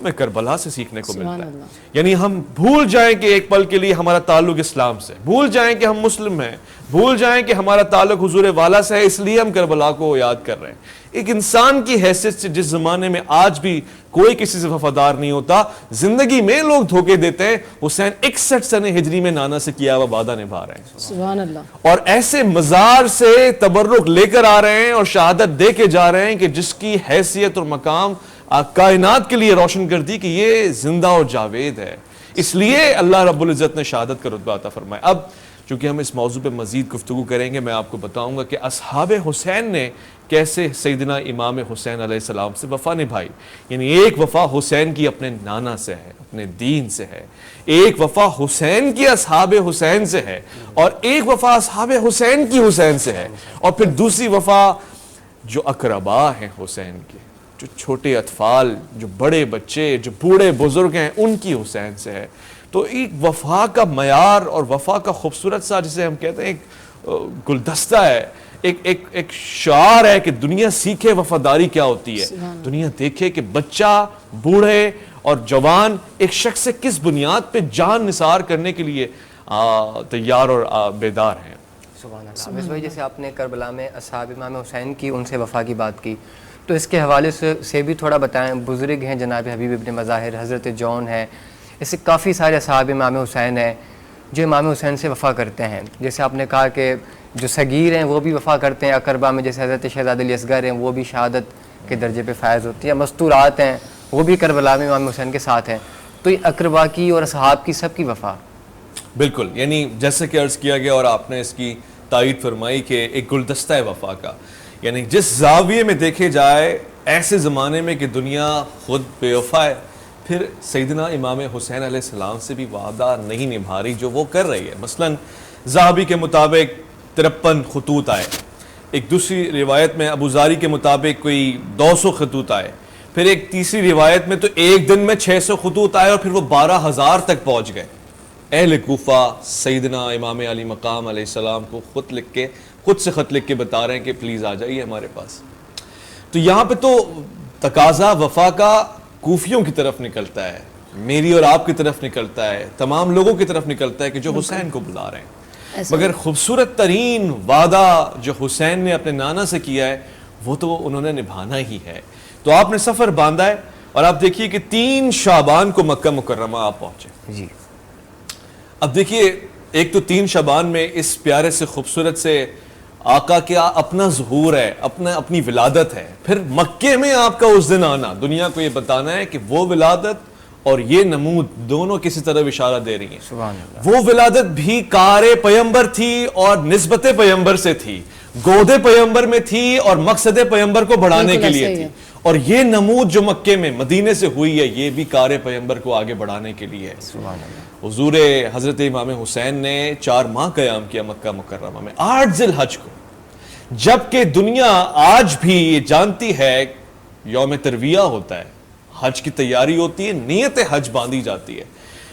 ہمیں کربلا سے سیکھنے کو ملتا ہے. یعنی ہم بھول جائیں کہ ایک پل کے لیے ہمارا تعلق اسلام سے، بھول جائیں کہ ہم مسلم ہیں، بھول جائیں کہ ہمارا تعلق حضور والا سے ہے، اس لیے ہم کربلا کو یاد کر رہے ہیں. ایک انسان کی حیثیت سے جس زمانے میں آج بھی کوئی کسی سے وفادار نہیں ہوتا، زندگی میں لوگ دھوکے دیتے ہیں. حسین 61 سنہ ہجری میں نانا سے کیا ہوا وعدہ نبھا رہے ہیں، سبحان اللہ. اور ایسے مزار سے تبرک لے کر آ رہے ہیں اور شہادت دے کے جا رہے ہیں کہ جس کی حیثیت اور مقام کائنات کے لیے روشن کر دی کہ یہ زندہ اور جاوید ہے. اس لیے اللہ رب العزت نے شہادت کا رتبہ عطا فرمایا. اب چونکہ ہم اس موضوع پہ مزید گفتگو کریں گے، میں آپ کو بتاؤں گا کہ اصحاب حسین نے کیسے سیدنا امام حسین علیہ السلام سے وفا نبھائی. یعنی ایک وفا حسین کی اپنے نانا سے ہے، اپنے دین سے ہے، ایک وفا حسین کی اصحاب حسین سے ہے، اور ایک وفا اصحاب حسین کی حسین سے ہے، اور پھر دوسری وفا جو اقربا ہیں حسین کے، جو چھوٹے اطفال، جو بڑے بچے، جو بوڑھے بزرگ ہیں، ان کی حسین سے ہے. تو ایک وفا کا معیار اور وفا کا خوبصورت سا جسے ہم کہتے ہیں ایک گلدستہ ہے، ایک شعار ہے کہ دنیا سیکھے وفاداری کیا ہوتی ہے. دنیا دیکھے کہ بچہ، بوڑھے اور جوان ایک شخص سے کس بنیاد پہ جان نثار کرنے کے لیے تیار اور بیدار ہیں. سبحان اللہ. بس بھائی جیسے آپ نے کربلا میں اصحاب امام حسین کی، ان سے وفا کی بات کی، تو اس کے حوالے سے بھی تھوڑا بتائیں. بزرگ ہیں جناب حبیب ابن مظاہر، حضرت جون ہے، ایسے کافی سارے اصحاب امام حسین ہیں جو امام حسین سے وفا کرتے ہیں. جیسے آپ نے کہا کہ جو صغیر ہیں وہ بھی وفا کرتے ہیں اقربا میں، جیسے حضرت شہزاد علی اصغر ہیں، وہ بھی شہادت کے درجے پہ فائز ہوتی ہیں. مستورات ہیں، وہ بھی کربلا میں امام حسین کے ساتھ ہیں. تو یہ اقربا کی اور اصحاب کی سب کی وفا. بالکل، یعنی جیسے کہ عرض کیا گیا اور آپ نے اس کی تائید فرمائی کہ ایک گلدستہ ہے وفا کا. یعنی جس زاویے میں دیکھے جائے ایسے زمانے میں کہ دنیا خود بے وفا ہے، پھر سیدنا امام حسین علیہ السلام سے بھی وعدہ نہیں نبھا رہی جو وہ کر رہی ہے. مثلاً ذہبی کے مطابق 53 خطوط آئے، ایک دوسری روایت میں ابو زاری کے مطابق کوئی 200 خطوط آئے، پھر ایک تیسری روایت میں تو ایک دن میں 600 خطوط آئے، اور پھر وہ 12,000 تک پہنچ گئے. اہل کوفہ سیدنا امام علی مقام علیہ السلام کو خود سے خط لکھ کے بتا رہے ہیں کہ پلیز آ جائیے ہمارے پاس. تو یہاں پہ تو تقاضا وفا کا کوفیوں کی طرف نکلتا ہے، میری اور آپ کی طرف نکلتا ہے، تمام لوگوں کی طرف نکلتا ہے کہ جو حسین کو بلا رہے ہیں. مگر خوبصورت ترین وعدہ جو حسین نے اپنے نانا سے کیا ہے وہ تو انہوں نے نبھانا ہی ہے. تو آپ نے سفر باندھا ہے، اور آپ دیکھیے کہ 3 شعبان کو مکہ مکرمہ آپ پہنچے. جی اب دیکھیے، ایک تو 3 شعبان میں اس پیارے سے خوبصورت سے آقا کیا اپنا ظہور ہے، اپنی ولادت ہے. پھر مکے میں آپ کا اس دن آنا، دنیا کو یہ بتانا ہے کہ وہ ولادت اور یہ نمود دونوں کسی طرح اشارہ دے رہی ہیں. سبحان اللہ. وہ ولادت بھی کار پیمبر تھی اور نسبت پیمبر سے تھی، گود پیمبر میں تھی اور مقصد پیمبر کو بڑھانے کے لیے تھی. اور یہ نمود جو مکے میں مدینے سے ہوئی ہے یہ بھی کار پیمبر کو آگے بڑھانے کے لیے ہے. سبحان اللہ. حضور حضرت امام حسین نے 4 ماہ قیام کیا مکہ مکرمہ میں 8 ذی الحج کو، جبکہ دنیا آج بھی یہ جانتی ہے یوم ترویہ ہوتا ہے، حج کی تیاری ہوتی ہے، نیت حج باندھی جاتی ہے.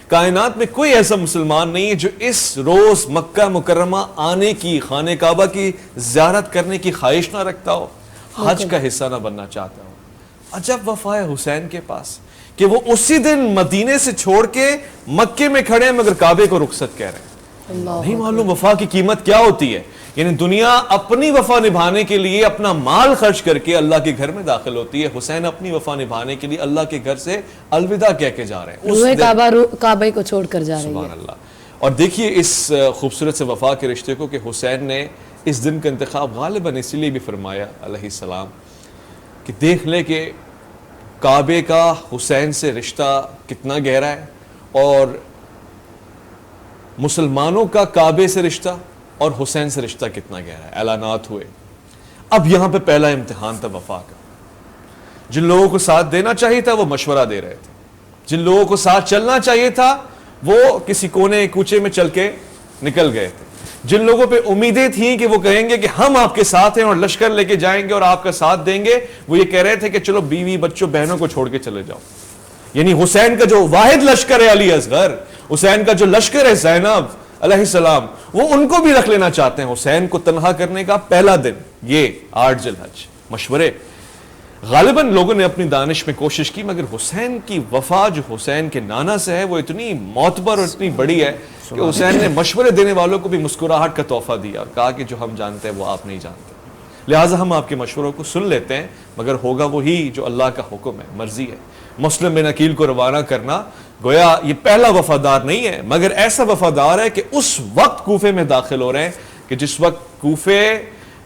کائنات میں کوئی ایسا مسلمان نہیں ہے جو اس روز مکہ مکرمہ آنے کی، خانہ کعبہ کی زیارت کرنے کی خواہش نہ رکھتا ہو، حج کا حصہ نہ بننا چاہتا ہو. عجب وفا ہے حسین کے پاس کہ وہ اسی دن مدینے سے چھوڑ کے مکے میں کھڑے ہیں مگر کعبے کو رخصت کہہ رہے ہیں. نہیں معلوم وفا کی قیمت کیا ہوتی ہے. یعنی دنیا اپنی وفا نبھانے کے لیے اپنا مال خرچ کر کے اللہ کے گھر میں داخل ہوتی ہے. حسین اپنی وفا نبھانے کے لیے اللہ کے گھر سے الوداع کہہ کے جا رہے ہیں، کعبہ کو چھوڑ کر جا رہی ہے. سبحان اللہ. اور دیکھیے اس خوبصورت سے وفا کے رشتے کو کہ حسین نے اس دن کا انتخاب غالباً اسی لیے بھی فرمایا علیہ السلام کہ دیکھ لے کہ کعبے کا حسین سے رشتہ کتنا گہرا ہے، اور مسلمانوں کا کعبے سے رشتہ اور حسین سے رشتہ کتنا گہرا ہے. اعلانات ہوئے. اب یہاں پہ پہلا امتحان تھا وفا کا. جن لوگوں کو ساتھ دینا چاہیے تھا وہ مشورہ دے رہے تھے، جن لوگوں کو ساتھ چلنا چاہیے تھا وہ کسی کونے کوچے میں چل کے نکل گئے تھے. جن لوگوں پہ امیدیں تھیں کہ وہ کہیں گے کہ ہم آپ کے ساتھ ہیں اور لشکر لے کے جائیں گے اور آپ کا ساتھ دیں گے، وہ یہ کہہ رہے تھے کہ چلو بیوی بچوں بہنوں کو چھوڑ کے چلے جاؤ. یعنی حسین کا جو واحد لشکر ہے علی اصغر، حسین کا جو لشکر ہے زینب علیہ السلام، وہ ان کو بھی رکھ لینا چاہتے ہیں. حسین کو تنہا کرنے کا پہلا دن یہ 8 ذی الحج مشورے. غالباً لوگوں نے اپنی دانش میں کوشش کی، مگر حسین کی وفا جو حسین کے نانا سے ہے وہ اتنی معتبر اور اتنی بڑی ہے کہ حسین نے مشورے دینے والوں کو بھی مسکراہٹ کا تحفہ دیا اور کہا کہ جو ہم جانتے ہیں وہ آپ نہیں جانتے، لہٰذا ہم آپ کے مشوروں کو سن لیتے ہیں، مگر ہوگا وہی جو اللہ کا حکم ہے، مرضی ہے۔ مسلم بن عقیل کو روانہ کرنا، گویا یہ پہلا وفادار نہیں ہے، مگر ایسا وفادار ہے کہ اس وقت کوفے میں داخل ہو رہے ہیں کہ جس وقت کوفے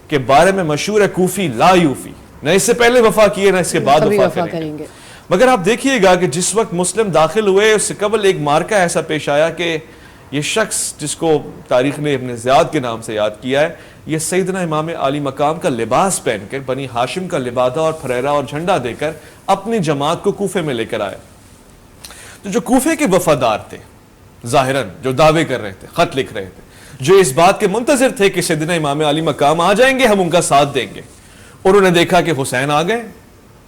کے بارے میں مشہور ہے کوفی لا یوفی، نہ اس سے پہلے وفا کیے نہ اس کے بعد وفا کریں گے۔ مگر آپ دیکھیے گا کہ جس وقت مسلم داخل ہوئے اس سے قبل ایک مارکہ ایسا پیش آیا کہ یہ شخص جس کو تاریخ نے ابن زیاد کے نام سے یاد کیا ہے، یہ سیدنا امام عالی مقام کا لباس پہن کر، بنی ہاشم کا لبادہ اور پھریرا اور جھنڈا دے کر اپنی جماعت کو کوفے میں لے کر آئے۔ تو جو کوفے کے وفادار تھے، ظاہراً جو دعوے کر رہے تھے، خط لکھ رہے تھے، جو اس بات کے منتظر تھے کہ سیدنا امام علی مقام آ جائیں گے، ہم ان کا ساتھ دیں گے، اور انہوں نے دیکھا کہ حسین آ گئے،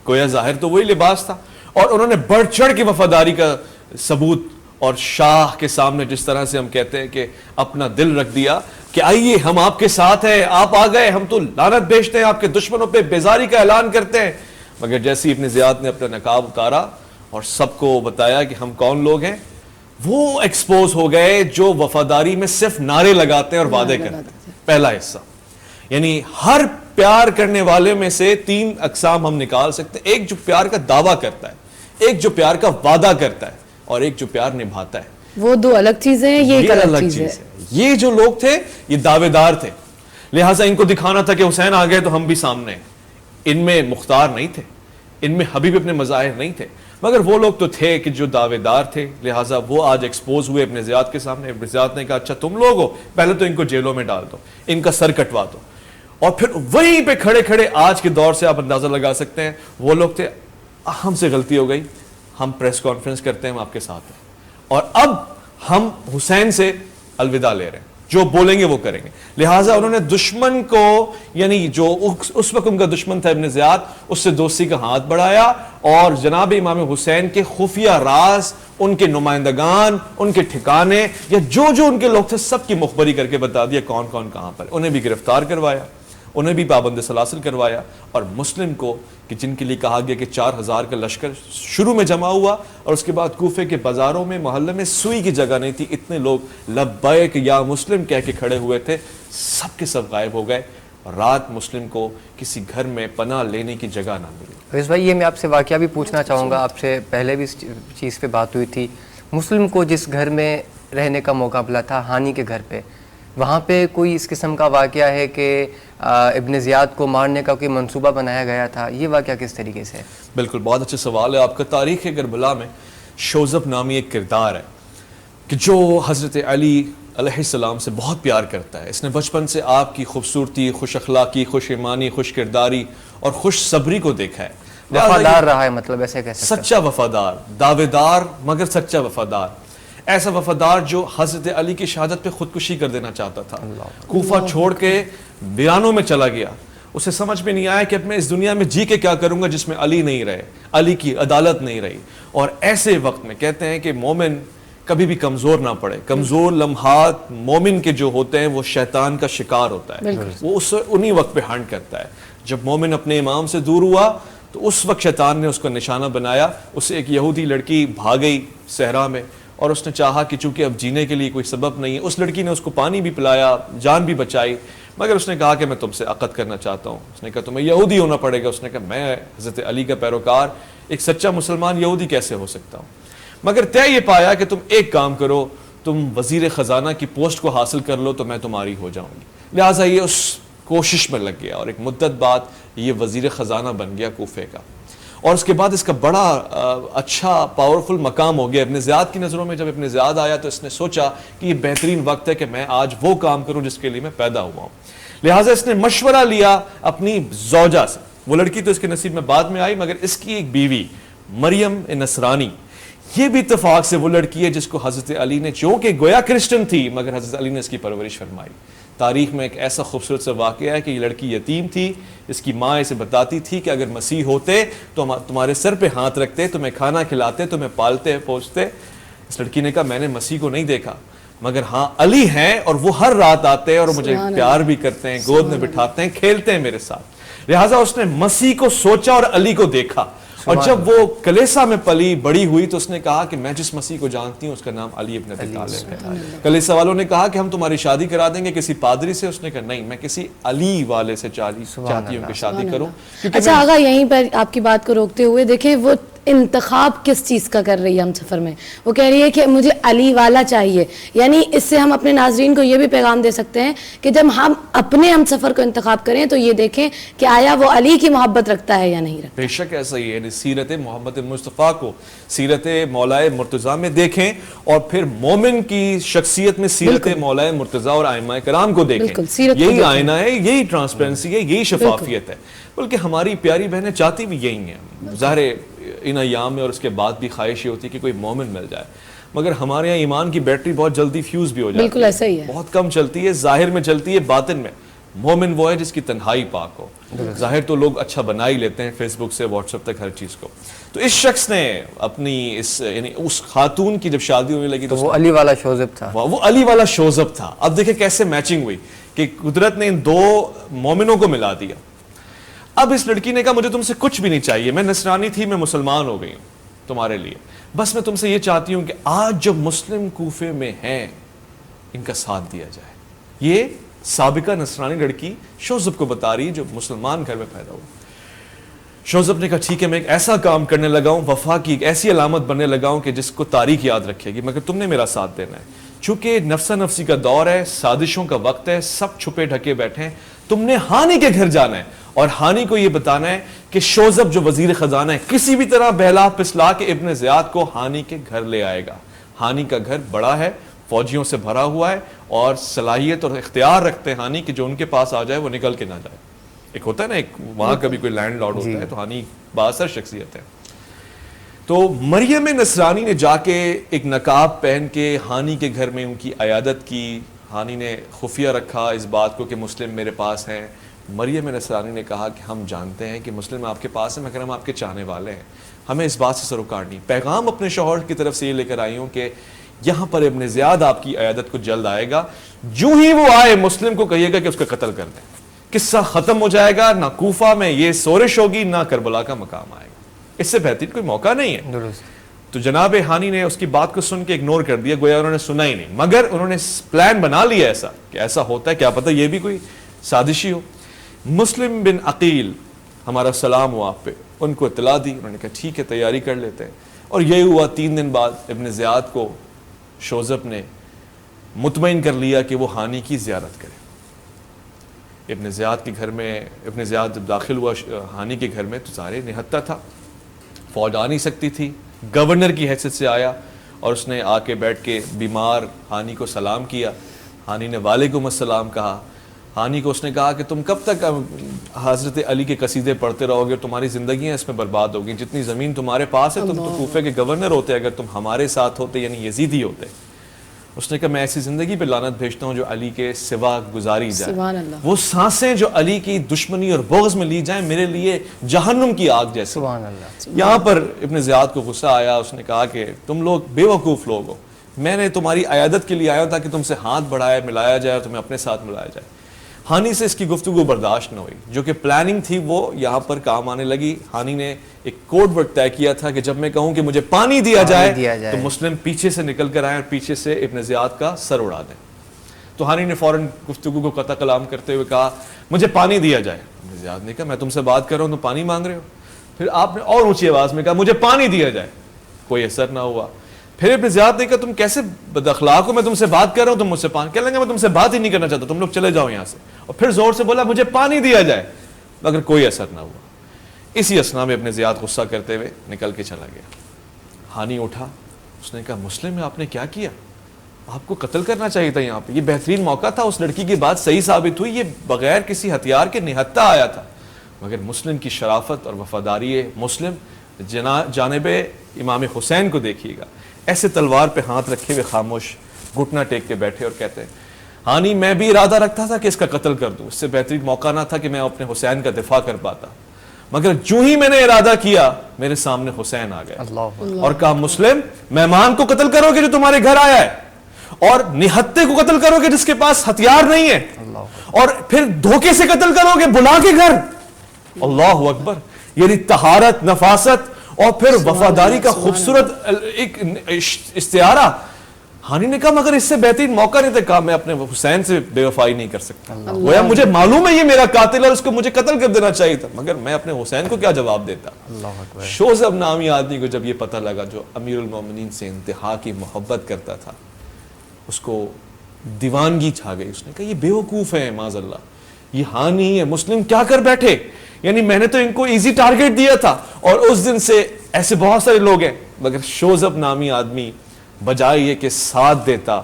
گویا ظاہر تو وہی لباس تھا، اور انہوں نے بڑھ چڑھ کے وفاداری کا ثبوت اور شاہ کے سامنے جس طرح سے ہم کہتے ہیں کہ اپنا دل رکھ دیا کہ آئیے ہم آپ کے ساتھ ہیں، آپ آ گئے، ہم تو لعنت بھیجتے ہیں، آپ کے دشمنوں پہ بیزاری کا اعلان کرتے ہیں۔ مگر جیسے ابن زیاد نے اپنا نقاب اتارا اور سب کو بتایا کہ ہم کون لوگ ہیں، وہ ایکسپوز ہو گئے جو وفاداری میں صرف نعرے لگاتے ہیں اور وعدے کرتے ہیں۔ پہلا حصہ یعنی ہر پیار کرنے والے میں سے 3 اقسام ہم نکال سکتے ہیں، ایک جو پیار کا دعویٰ کرتا ہے، ایک جو پیار کا وعدہ کرتا ہے، اور ایک جو پیار نبھاتا ہے۔ وہ 2 الگ چیزیں ہیں، یہ ایک الگ چیز ہے۔ یہ جو لوگ تھے یہ دعوے دار تھے، لہٰذا ان کو دکھانا تھا کہ حسین آ گئے تو ہم بھی سامنے ہیں۔ ان میں مختار نہیں تھے، ان میں حبیب ابن مظاہر نہیں تھے، مگر وہ لوگ تو تھے کہ جو دعوے دار تھے، لہٰذا وہ آج ایکسپوز ہوئے ابن زیاد کے سامنے۔ ابن زیاد نے کہا اچھا تم لوگ ہو، پہلے تو ان کو جیلوں میں ڈال دو، ان کا سر کٹوا دو، اور پھر وہیں پہ کھڑے کھڑے آج کے دور سے آپ اندازہ لگا سکتے ہیں وہ لوگ تھے ہم سے غلطی ہو گئی، ہم پریس کانفرنس کرتے ہیں، ہم آپ کے ساتھ ہیں، اور اب ہم حسین سے الوداع لے رہے ہیں، جو بولیں گے وہ کریں گے۔ لہٰذا انہوں نے دشمن کو، یعنی جو اس وقت ان کا دشمن تھا ابن زیاد، اس سے دوستی کا ہاتھ بڑھایا، اور جناب امام حسین کے خفیہ راز، ان کے نمائندگان، ان کے ٹھکانے، یا جو ان کے لوگ تھے سب کی مخبری کر کے بتا دیا کون کون کہاں پر، انہیں بھی گرفتار کروایا، انہیں بھی پابند سلاسل کروایا، اور مسلم کو کہ جن کے لیے کہا گیا کہ 4000 کا لشکر شروع میں جمع ہوا، اور اس کے بعد کوفے کے بازاروں میں، محلے میں سوئی کی جگہ نہیں تھی، اتنے لوگ لبیک یا مسلم کہہ کے کھڑے ہوئے تھے، سب کے سب غائب ہو گئے، اور رات مسلم کو کسی گھر میں پناہ لینے کی جگہ نہ ملی۔ فیض بھائی، یہ میں آپ سے واقعہ بھی پوچھنا چاہوں گا، آپ سے پہلے بھی اس چیز پہ بات ہوئی تھی، مسلم کو جس گھر میں رہنے کا موقع ملا تھا، ہانی کے گھر پہ، وہاں پہ کوئی اس قسم کا واقعہ ہے کہ ابن زیاد کو مارنے کا کوئی منصوبہ بنایا گیا تھا؟ یہ واقعہ کس طریقے سے ہے؟ بالکل، بہت اچھا سوال ہے آپ کا۔ تاریخ کربلا میں شوذب نامی ایک کردار ہے کہ جو حضرت علی علیہ السلام سے بہت پیار کرتا ہے، اس نے بچپن سے آپ کی خوبصورتی، خوش اخلاقی، خوش ایمانی، خوش کرداری اور خوش صبری کو دیکھا ہے۔ وفادار رہا ہے، مطلب ایسے کیسے؟ سچا وفادار، دعوے دار مگر سچا وفادار، ایسا وفادار جو حضرت علی کی شہادت پہ خودکشی کر دینا چاہتا تھا، کوفہ چھوڑ کے ویرانوں میں چلا گیا، اسے سمجھ میں نہیں آیا کہ اب میں اس دنیا میں جی کے کیا کروں گا جس میں علی نہیں رہے، علی کی عدالت نہیں رہی۔ اور ایسے وقت میں کہتے ہیں کہ مومن کبھی بھی کمزور نہ پڑے، کمزور لمحات مومن کے جو ہوتے ہیں وہ شیطان کا شکار ہوتا ہے، وہ انہی وقت پہ ہنٹ کرتا ہے۔ جب مومن اپنے امام سے دور ہوا تو اس وقت شیطان نے اس کو نشانہ بنایا، اسے ایک یہودی لڑکی بھاگ گئی صحرا میں، اور اس نے چاہا کہ چونکہ اب جینے کے لیے کوئی سبب نہیں ہے، اس لڑکی نے اس کو پانی بھی پلایا، جان بھی بچائی، مگر اس نے کہا کہ میں تم سے عقد کرنا چاہتا ہوں۔ اس نے کہا تمہیں یہودی ہونا پڑے گا۔ اس نے کہا میں حضرت علی کا پیروکار، ایک سچا مسلمان یہودی کیسے ہو سکتا ہوں؟ مگر طے یہ پایا کہ تم ایک کام کرو، تم وزیر خزانہ کی پوسٹ کو حاصل کر لو تو میں تمہاری ہو جاؤں گی۔ لہٰذا یہ اس کوشش میں لگ گیا، اور ایک مدت بعد یہ وزیر خزانہ بن گیا کوفے کا، اور اس کے بعد اس کا بڑا اچھا پاورفل مقام ہو گیا ابن زیاد کی نظروں میں۔ جب ابن زیاد آیا تو اس نے سوچا کہ یہ بہترین وقت ہے کہ میں آج وہ کام کروں جس کے لیے میں پیدا ہوا ہوں، لہٰذا اس نے مشورہ لیا اپنی زوجہ سے۔ وہ لڑکی تو اس کے نصیب میں بعد میں آئی، مگر اس کی ایک بیوی مریم نصرانی، یہ بھی اتفاق سے وہ لڑکی ہے جس کو حضرت علی نے، چونکہ گویا کرسچن تھی مگر حضرت علی نے اس کی پرورش فرمائی۔ تاریخ میں ایک ایسا خوبصورت سا واقعہ ہے کہ یہ لڑکی یتیم تھی، اس کی ماں اسے بتاتی تھی کہ اگر مسیح ہوتے تو تمہارے سر پہ ہاتھ رکھتے، تمہیں کھانا کھلاتے، تمہیں پالتے پوچھتے۔ اس لڑکی نے کہا میں نے مسیح کو نہیں دیکھا، مگر ہاں علی ہیں، اور وہ ہر رات آتے ہیں اور مجھے پیار بھی کرتے ہیں، گود میں بٹھاتے ہیں، کھیلتے ہیں میرے ساتھ۔ لہٰذا اس نے مسیح کو سوچا اور علی کو دیکھا, اور جب وہ کلیسا میں پلی بڑی ہوئی تو اس نے کہا کہ میں جس مسیح کو جانتی ہوں اس کا نام علی ابن ابی طالب ہے. کلیسا والوں نے کہا کہ ہم تمہاری شادی کرا دیں گے کسی پادری سے, اس نے کہا نہیں, میں کسی علی والے سے چاہتی ہوں کہ شادی کروں. اچھا آغا, یہیں پر آپ کی بات کو روکتے ہوئے دیکھیں وہ انتخاب کس چیز کا کر رہی ہے ہم سفر میں, وہ کہہ رہی ہے کہ مجھے علی والا چاہیے. یعنی اس سے ہم اپنے ناظرین کو یہ بھی پیغام دے سکتے ہیں کہ جب ہم اپنے ہم سفر کو انتخاب کریں تو یہ دیکھیں کہ آیا وہ علی کی محبت رکھتا ہے یا نہیں رکھتا. بے شک ایسا ہی ہے. سیرت محمد مصطفیٰ کو سیرت مولائے مرتضیٰ میں دیکھیں, اور پھر مومن کی شخصیت میں سیرت مولائے مرتضیٰ اور ائمہ کرام کو دیکھیں. یہی آئینہ ہے, یہی ٹرانسپیرنسی ہے, یہی شفافیت ہے. بلکہ ہماری پیاری بہنیں چاہتی بھی یہی ہیں. ظاہر ان ایام میں اور اس کے بعد بھی خواہش یہ ہوتی ہے کہ کوئی مومن مل جائے, مگر ہمارے یہاں ایمان کی بیٹری بہت جلدی فیوز بھی ہو جاتی ہے. بالکل ایسا ہی ہے, بہت کم چلتی ہے, ظاہر میں چلتی ہے, باطن میں. مومن وہ ہے جس کی تنہائی پاک ہو. ظاہر تو لوگ اچھا بنا ہی لیتے ہیں فیس بک سے واٹس ایپ تک ہر چیز کو. تو اس شخص نے اپنی یعنی اس خاتون کی جب شادی ہونے لگی تو وہ علی والا شوزب تھا, وہ علی والا شوزب تھا. اب دیکھیں کیسے میچنگ ہوئی کہ قدرت نے ان دو مومنوں کو ملا دیا. اب اس لڑکی نے کہا مجھے تم سے کچھ بھی نہیں چاہیے, میں نصرانی تھی, میں مسلمان ہو گئی ہوں تمہارے لیے, بس میں تم سے یہ چاہتی ہوں کہ آج جو مسلم کوفے میں ہیں ان کا ساتھ دیا جائے. یہ سابقہ نصرانی لڑکی شوزب کو بتا رہی جو مسلمان گھر میں پیدا ہوا. شوزب نے کہا ٹھیک ہے, میں ایک ایسا کام کرنے لگا ہوں, وفا کی ایک ایسی علامت بننے لگا ہوں کہ جس کو تاریخ یاد رکھے گی, مگر تم نے میرا ساتھ دینا ہے. چونکہ نفسا نفسی کا دور ہے, سازشوں کا وقت ہے, سب چھپے ڈھکے بیٹھے ہیں, تم نے ہانی کے گھر جانا ہے اور ہانی کو یہ بتانا ہے کہ شوزب جو وزیر خزانہ ہے کسی بھی طرح بہلا پسلا کے ابن زیاد کو ہانی کے گھر لے آئے گا. ہانی کا گھر بڑا ہے, فوجیوں سے بھرا ہوا ہے, اور صلاحیت اور اختیار رکھتے ہیں ہانی کہ جو ان کے پاس آ جائے وہ نکل کے نہ جائے. ایک ہوتا ہے نا, ایک وہاں کبھی کوئی لینڈ لارڈ ہوتا ہے, تو ہانی بااثر شخصیت ہے. تو مریم نصرانی نے جا کے ایک نقاب پہن کے ہانی کے گھر میں ان کی عیادت کی. ہانی نے خفیہ رکھا اس بات کو کہ مسلم میرے پاس ہیں. مریم نصرانی نے کہا کہ ہم جانتے ہیں کہ مسلم آپ کے پاس ہیں, مگر ہم آپ کے چاہنے والے ہیں, ہمیں اس بات سے سروکار نہیں. پیغام اپنے شوہر کی طرف سے یہ لے کر آئی ہوں کہ یہاں پر ابن زیاد آپ کی عیادت کو جلد آئے گا, جو ہی وہ آئے مسلم کو کہیے گا کہ اس کا قتل کر دیں. قصہ ختم ہو جائے گا, نہ کوفہ میں یہ سورش ہوگی نہ کربلا کا مقام آئے گا. اس سے بہترین کوئی موقع نہیں ہے. تو جناب ہانی نے اس کی بات کو سن کے اگنور کر دیا, گویا انہوں نے سنا ہی نہیں, مگر انہوں نے پلان بنا لیا ایسا کہ ایسا ہوتا ہے, کیا پتہ یہ بھی کوئی سازشی ہو. مسلم بن عقیل, ہمارا سلام ہو آپ پہ, ان کو اطلاع دی. انہوں نے کہا ٹھیک ہے تیاری کر لیتے ہیں. اور یہ ہوا 3 دن بعد ابن زیاد کو شوزب نے مطمئن کر لیا کہ وہ ہانی کی زیارت کرے. ابن زیاد کے گھر میں, ابن زیاد جب داخل ہوا ہانی کے گھر میں تو ظاہر نہتہ تھا, فوج آ نہیں سکتی تھی, گورنر کی حیثیت سے آیا اور اس نے آ کے بیٹھ کے بیمار ہانی کو سلام کیا. ہانی نے وعلیکم السلام کہا. ہانی کو اس نے کہا کہ تم کب تک حضرت علی کے قصیدے پڑھتے رہو گے, تمہاری زندگیاں اس میں برباد ہوگی, جتنی زمین تمہارے پاس ہے, تم تو کوفے کے گورنر ہوتے, اگر تم ہمارے ساتھ ہوتے یعنی یزیدی ہوتے. اس نے کہا میں ایسی زندگی پہ لعنت بھیجتا ہوں جو علی کے سوا گزاری جائے. وہ سانسیں جو علی کی دشمنی اور بغض میں لی جائیں میرے لیے جہنم کی آگ جیسے. سبحان اللہ. یہاں پر ابن زیاد کو غصہ آیا, اس نے کہا کہ تم لوگ بے وقوف لوگ ہو, میں نے تمہاری عیادت کے لیے آیا تھا کہ تم سے ہاتھ بڑھائے ملایا جائے اور تمہیں اپنے ساتھ ملایا جائے. ہانی سے اس کی گفتگو برداشت نہ ہوئی, جو کہ پلاننگ تھی وہ یہاں پر کام آنے لگی. ہانی نے ایک کوڈ ورڈ طے کیا تھا کہ جب میں کہوں کہ مجھے پانی دیا جائے تو مسلم پیچھے سے نکل کر آئیں اور پیچھے سے ابن زیاد کا سر اڑا دیں. تو ہانی نے فوراً گفتگو کو قطع کلام کرتے ہوئے کہا مجھے پانی دیا جائے. ابن زیاد نے کہا میں تم سے بات کر رہا ہوں تم پانی مانگ رہے ہو. پھر آپ نے اور اونچی آواز میں کہا مجھے پانی دیا جائے. کوئی اثر نہ ہوا. پھر ابن زیاد نے کہا تم کیسے بد اخلاق ہو, میں تم سے بات کر رہا ہوں تم مجھ سے پانی, کہنے لگا میں تم سے بات ہی نہیں کرنا چاہتا, تم لوگ چلے جاؤ یہاں سے. اور پھر زور سے بولا مجھے پانی دیا جائے, مگر کوئی اثر نہ ہوا. اسی اسنا میں ابن زیاد غصہ کرتے ہوئے نکل کے چلا گیا. ہانی اٹھا, اس نے کہا مسلم میں آپ نے کیا کیا, آپ کو قتل کرنا چاہیے تھا یہاں پہ, یہ بہترین موقع تھا. اس لڑکی کی بات صحیح ثابت ہوئی, یہ بغیر کسی ہتھیار کے نہتہ آیا تھا, مگر مسلم کی شرافت اور وفاداری مسلم جانب امام حسین کو دیکھیے گا, ایسے تلوار پہ ہاتھ رکھے ہوئے خاموش گھٹنا ٹیک کے بیٹھے اور کہتے ہیں ہانی میں بھی ارادہ رکھتا تھا کہ اس کا قتل کر دوں, اس سے بہترین موقع نہ تھا کہ میں اپنے حسین کا دفاع کر پاتا, مگر جو ہی میں نے ارادہ کیا میرے سامنے حسین آ گئے اور کہا مسلم مہمان کو قتل کرو گے جو تمہارے گھر آیا ہے, اور نہتے کو قتل کرو گے جس کے پاس ہتھیار نہیں ہے, اور پھر دھوکے سے قتل کرو گے بلا کے گھر, اللہ اکبر، یعنی طہارت، نفاست اور پھر وفاداری کا خوبصورت ایک استعارہ. ہانی نے کہا مگر اس سے بہترین موقع نہیں تھا، کہا میں اپنے حسین سے بے وفائی نہیں کر سکتا. گویا مجھے معلوم ہے یہ میرا قاتل ہے، اس کو مجھے قتل کر دینا چاہیے تھا، مگر میں اپنے حسین کو کیا جواب دیتا. شوذب نامی آدمی کو جب یہ پتہ لگا، جو امیر المومنین سے انتہا کی محبت کرتا تھا، اس کو دیوانگی چھا گئی. اس نے کہا یہ بیوقوف ہیں معاذ اللہ، یہ ہانی ہے مسلم کیا کر بیٹھے، یعنی میں نے تو ان کو ایزی ٹارگٹ دیا تھا. اور اس دن سے ایسے بہت سارے لوگ ہیں، مگر شوذب نامی آدمی بجائے یہ کہ ساتھ دیتا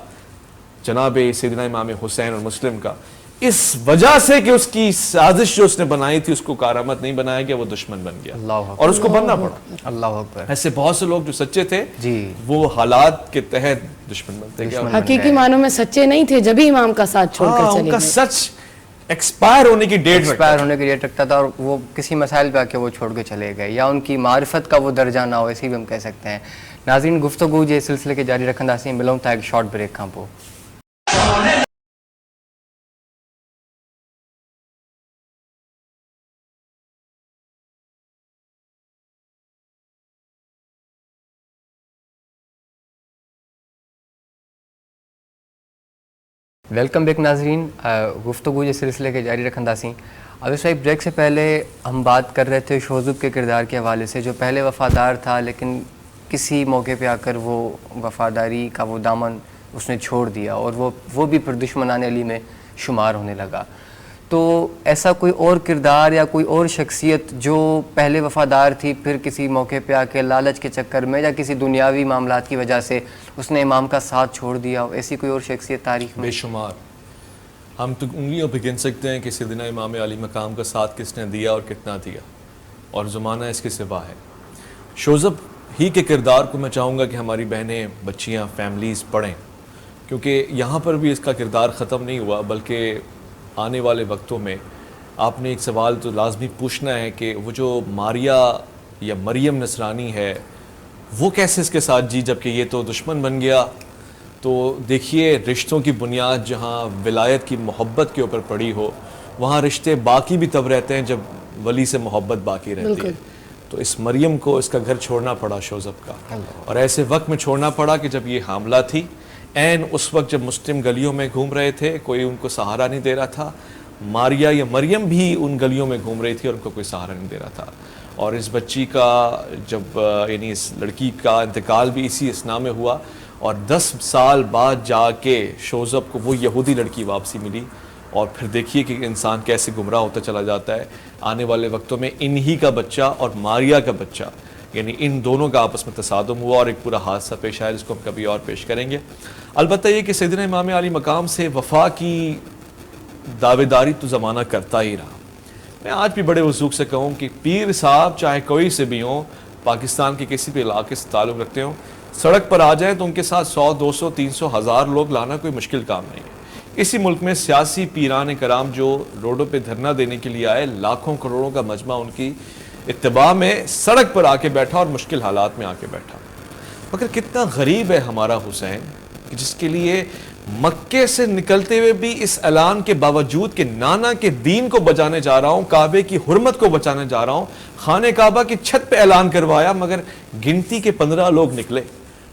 جناب سیدنا امام حسین اور مسلم کا، اس وجہ سے کہ اس کی سازش جو اس نے بنائی تھی اس کو کارآمد نہیں بنایا گیا، وہ دشمن بن گیا اور اس کو بننا پڑا. اللہ اکبر. ایسے بہت سے لوگ جو سچے تھے جی وہ حالات کے تحت دشمن بنتے گئے. حقیقی معنوں میں سچے نہیں تھے جب ہی امام کا ساتھ چھوڑ کر چلے ان کا گئے. سچ ایکسپائر ہونے کی ڈیٹ رکھتا تھا، اور وہ کسی مسائل پہ آ کے وہ چھوڑ کے چلے گئے، یا ان کی معرفت کا وہ درجہ نہ ہو، ایسے بھی ہم کہہ سکتے ہیں. ناظرین گفتگو جے سلسلے کے جاری رکھنداسیں، ملوں تھا ایک شارٹ بریک کھاں پو. ویلکم بیک ناظرین، گفتگو جے سلسلے کے جاری رکھنداسیں. اب اس وقت بریک سے پہلے ہم بات کر رہے تھے شوذب کے کردار کے حوالے سے، جو پہلے وفادار تھا لیکن کسی موقع پہ آ کر وہ وفاداری کا وہ دامن اس نے چھوڑ دیا، اور وہ بھی پھر دشمنان علی میں شمار ہونے لگا. تو ایسا کوئی اور کردار یا کوئی اور شخصیت جو پہلے وفادار تھی، پھر کسی موقع پہ آ کے لالچ کے چکر میں یا کسی دنیاوی معاملات کی وجہ سے اس نے امام کا ساتھ چھوڑ دیا، ایسی کوئی اور شخصیت تاریخ میں؟ بے شمار. ہم تو انگلیوں پہ گن سکتے ہیں کہ سیدنا امام علی مقام کا ساتھ کس نے دیا اور کتنا دیا، اور زمانہ اس کے سوا ہے. شوذب ہی کے کردار کو میں چاہوں گا کہ ہماری بہنیں، بچیاں، فیملیز پڑھیں، کیونکہ یہاں پر بھی اس کا کردار ختم نہیں ہوا، بلکہ آنے والے وقتوں میں آپ نے ایک سوال تو لازمی پوچھنا ہے کہ وہ جو ماریا یا مریم نصرانی ہے وہ کیسے اس کے ساتھ جی جبکہ یہ تو دشمن بن گیا. تو دیکھیے رشتوں کی بنیاد جہاں ولایت کی محبت کے اوپر پڑی ہو، وہاں رشتے باقی بھی تب رہتے ہیں جب ولی سے محبت باقی رہتی ہے. تو اس مریم کو اس کا گھر چھوڑنا پڑا شوذب کا، اور ایسے وقت میں چھوڑنا پڑا کہ جب یہ حاملہ تھی، عین اس وقت جب مسلم گلیوں میں گھوم رہے تھے، کوئی ان کو سہارا نہیں دے رہا تھا. ماریا یا مریم بھی ان گلیوں میں گھوم رہی تھی اور ان کو کوئی سہارا نہیں دے رہا تھا. اور اس بچی کا جب یعنی اس لڑکی کا انتقال بھی اسی اثناء میں ہوا، اور 10 سال بعد جا کے شوذب کو وہ یہودی لڑکی واپسی ملی. اور پھر دیکھیے کہ انسان کیسے گمراہ ہوتا چلا جاتا ہے. آنے والے وقتوں میں انہی کا بچہ اور ماریا کا بچہ، یعنی ان دونوں کا آپس میں تصادم ہوا اور ایک پورا حادثہ پیش آیا، جس کو ہم کبھی اور پیش کریں گے. البتہ یہ کہ سیدنا امام علی مقام سے وفا کی دعوے داری تو زمانہ کرتا ہی رہا. میں آج بھی بڑے وثوق سے کہوں کہ پیر صاحب چاہے کوئی سے بھی ہوں، پاکستان کے کسی بھی علاقے سے تعلق رکھتے ہوں، سڑک پر آ جائیں تو ان کے ساتھ 100 200 300 1000 لوگ لانا کوئی مشکل کام نہیں ہے. اسی ملک میں سیاسی پیران کرام جو روڈوں پہ دھرنا دینے کے لیے آئے، لاکھوں کروڑوں کا مجمع ان کی اتباع میں سڑک پر آ کے بیٹھا اور مشکل حالات میں آ کے بیٹھا. مگر کتنا غریب ہے ہمارا حسین کہ جس کے لیے مکے سے نکلتے ہوئے بھی اس اعلان کے باوجود کہ نانا کے دین کو بچانے جا رہا ہوں، کعبے کی حرمت کو بچانے جا رہا ہوں، خانہ کعبہ کی چھت پہ اعلان کروایا، مگر گنتی کے 15 لوگ نکلے،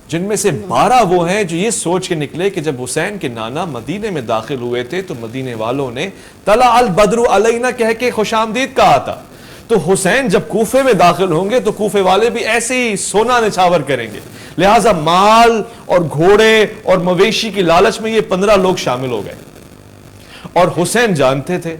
جن میں سے 12 وہ ہیں جو یہ سوچ کے نکلے کہ جب حسین کے نانا مدینے میں داخل ہوئے تھے تو مدینے والوں نے طلع البدر علینا کہہ کے خوش آمدید کہا تھا. تو حسین جب کوفے میں داخل ہوں گے تو کوفے والے بھی ایسے ہی سونا نچھاور کریں گے. لہٰذا مال اور گھوڑے اور مویشی کی لالچ میں یہ 15 لوگ شامل ہو گئے. اور حسین جانتے تھے.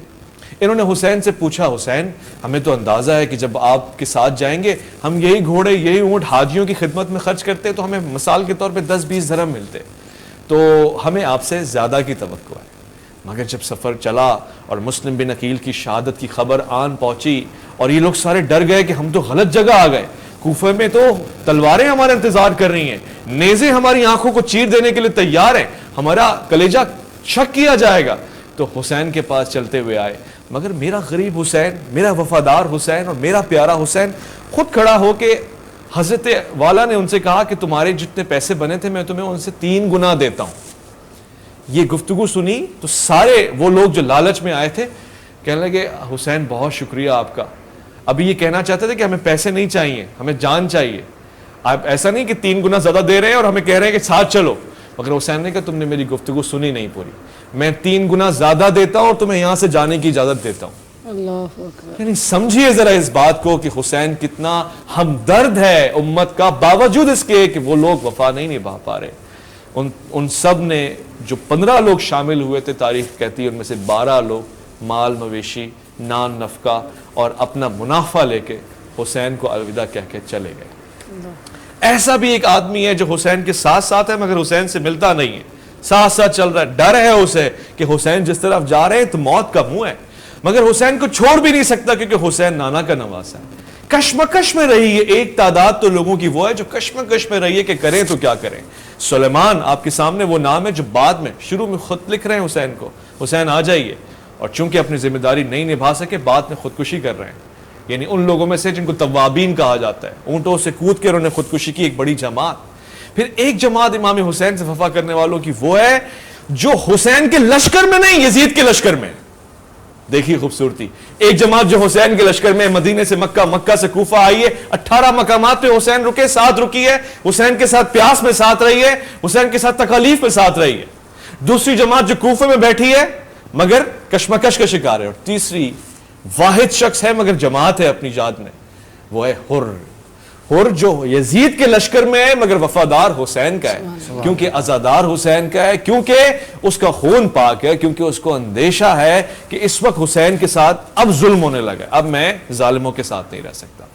انہوں نے حسین سے پوچھا، حسین ہمیں تو اندازہ ہے کہ جب آپ کے ساتھ جائیں گے ہم یہی گھوڑے یہی اونٹ حاجیوں کی خدمت میں خرچ کرتے تو ہمیں مثال کے طور پہ 10-20 درہم ملتے، تو ہمیں آپ سے زیادہ کی توقع ہے. مگر جب سفر چلا اور مسلم بن عقیل کی شہادت کی خبر آن پہنچی اور یہ لوگ سارے ڈر گئے کہ ہم تو غلط جگہ آ گئے، کوفہ میں تو تلواریں ہمارا انتظار کر رہی ہیں، نیزیں ہماری آنکھوں کو چیر دینے کے لیے تیار ہیں، ہمارا کلیجہ شک کیا جائے گا. تو حسین کے پاس چلتے ہوئے آئے. مگر میرا غریب حسین، میرا وفادار حسین اور میرا پیارا حسین خود کھڑا ہو کے حضرت والا نے ان سے کہا کہ تمہارے جتنے پیسے بنے تھے میں تمہیں ان سے 3 گنا دیتا ہوں. یہ گفتگو سنی تو سارے وہ لوگ جو لالچ میں آئے تھے کہنے لگے حسین بہت شکریہ آپ کا، ابھی یہ کہنا چاہتے تھے کہ ہمیں پیسے نہیں چاہیے, ہمیں جان چاہیے. آپ ایسا نہیں کہ 3 گنا زیادہ دے رہے ہیں اور ہمیں کہہ رہے ہیں کہ ساتھ چلو. مگر حسین نے کہا تم نے میری گفتگو سنی نہیں پوری, میں 3 گنا زیادہ دیتا ہوں اور تمہیں یہاں سے جانے کی اجازت دیتا ہوں. اللہ اکبر. یعنی سمجھیے ذرا اس بات کو کہ حسین کتنا ہمدرد ہے امت کا, باوجود اس کے کہ وہ لوگ وفا نہیں نبھا پا رہے. ان سب نے, جو 15 لوگ شامل ہوئے تھے تاریخ کہتی ہے, ان میں سے 12 لوگ مال مویشی, نان نفقہ اور اپنا منافع لے کے حسین کو الوداع کہہ کے چلے گئے. ایسا بھی ایک آدمی ہے جو حسین کے ساتھ ساتھ ہے مگر حسین سے ملتا نہیں ہے, ساتھ ساتھ چل رہا ہے, ڈر ہے اسے کہ حسین جس طرف جا رہے ہیں تو موت کا منہ ہے, مگر حسین کو چھوڑ بھی نہیں سکتا کیونکہ حسین نانا کا نواسا ہے. کشمکش میں رہی ہے, ایک تعداد تو لوگوں کی وہ ہے جو کشمکش میں رہی ہے کہ کریں تو کیا کریں. سلیمان آپ کے سامنے وہ نام ہے جو بعد میں, شروع میں خط لکھ رہے ہیں حسین کو, حسین آ جائیے, اور چونکہ اپنی ذمہ داری نہیں نبھا سکے بعد میں خودکشی کر رہے ہیں. یعنی ان لوگوں میں سے جن کو توابین کہا جاتا ہے, اونٹوں سے کود کے انہوں نے خودکشی کی, ایک بڑی جماعت. پھر ایک جماعت امام حسین سے وفا کرنے والوں کی وہ ہے جو حسین کے لشکر میں نہیں, یزید کے لشکر میں. دیکھیے خوبصورتی, ایک جماعت جو حسین کے لشکر میں, مدینے سے مکہ, مکہ سے کوفہ آئی ہے, 18 مقامات پہ حسین رکے, ساتھ رکی ہے, حسین کے ساتھ پیاس میں ساتھ رہی ہے, حسین کے ساتھ تکالیف میں ساتھ رہی ہے. دوسری جماعت جو کوفے میں بیٹھی ہے مگر کشمکش کا شکار ہے. اور تیسری واحد شخص ہے مگر جماعت ہے اپنی ذات میں, وہ ہے حر. حر جو یزید کے لشکر میں ہے مگر وفادار حسین کا ہے, کیونکہ عزادار حسین کا ہے, کیونکہ اس کا خون پاک ہے, کیونکہ اس کو اندیشہ ہے کہ اس وقت حسین کے ساتھ اب ظلم ہونے لگا ہے, اب میں ظالموں کے ساتھ نہیں رہ سکتا.